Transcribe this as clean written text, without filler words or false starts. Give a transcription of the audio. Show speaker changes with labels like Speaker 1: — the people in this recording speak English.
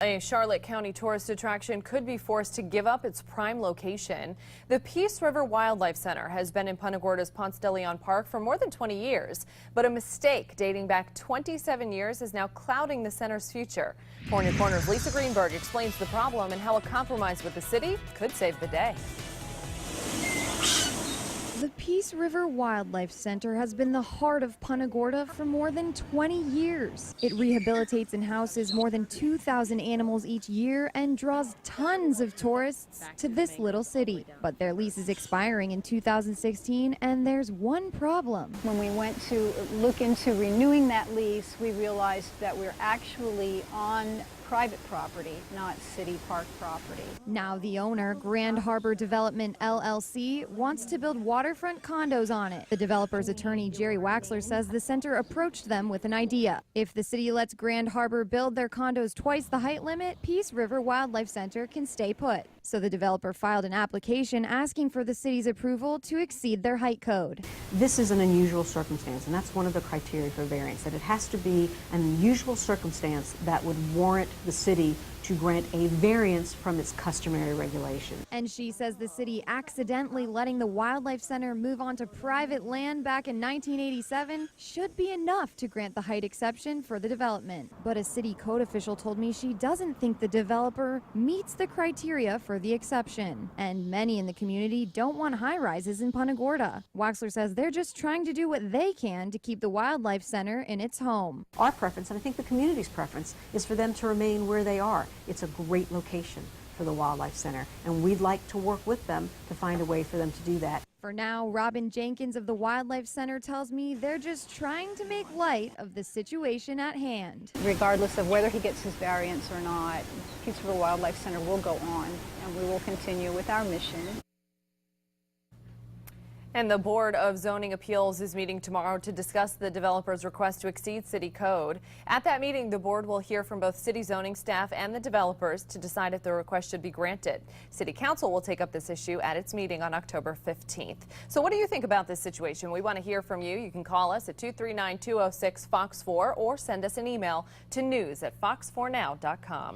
Speaker 1: A Charlotte County tourist attraction could be forced to give up its prime location. The Peace River Wildlife Center has been in Punta Gorda's Ponce de Leon Park for more than 20 years, but a mistake dating back 27 years is now clouding the center's future. 4 New Corner's Lisa Greenberg explains the problem and how a compromise with the city could save the day.
Speaker 2: The Peace River Wildlife Center has been the heart of Punta Gorda for more than 20 years. It rehabilitates and houses more than 2,000 animals each year and draws tons of tourists to this little city. But their lease is expiring in 2016, and there's one problem.
Speaker 3: When we went to look into renewing that lease, we realized that we're actually on private property, not city park property.
Speaker 2: Now the owner, Grand Harbor Development LLC, wants to build waterfront condos on it. The developer's attorney, Jerry Waxler, says the center approached them with an idea. If the city lets Grand Harbor build their condos twice the height limit, Peace River Wildlife Center can stay put. So the developer filed an application asking for the city's approval to exceed their height code.
Speaker 4: This is an unusual circumstance, and that's one of the criteria for variance, that it has to be an unusual circumstance that would warrant the city to grant a variance from its customary regulation.
Speaker 2: And she says the city accidentally letting the Wildlife Center move onto private land back in 1987 should be enough to grant the height exception for the development. But a city code official told me she doesn't think the developer meets the criteria for the exception. And many in the community don't want high-rises in Punta Gorda. Waxler says they're just trying to do what they can to keep the Wildlife Center in its home.
Speaker 4: Our preference, and I think the community's preference, is for them to remain where they are. It's a great location for the Wildlife Center, and we'd like to work with them to find a way for them to do that.
Speaker 2: For now, Robin Jenkins of the Wildlife Center tells me they're just trying to make light of the situation at hand.
Speaker 3: Regardless of whether he gets his variance or not, Peace River Wildlife Center will go on, and we will continue with our mission.
Speaker 1: And the Board of Zoning Appeals is meeting tomorrow to discuss the developer's request to exceed city code. At that meeting, the board will hear from both city zoning staff and the developers to decide if the request should be granted. City Council will take up this issue at its meeting on October 15th. So what do you think about this situation? We want to hear from you. You can call us at 239-206-FOX4 or send us an email to news@fox4now.com.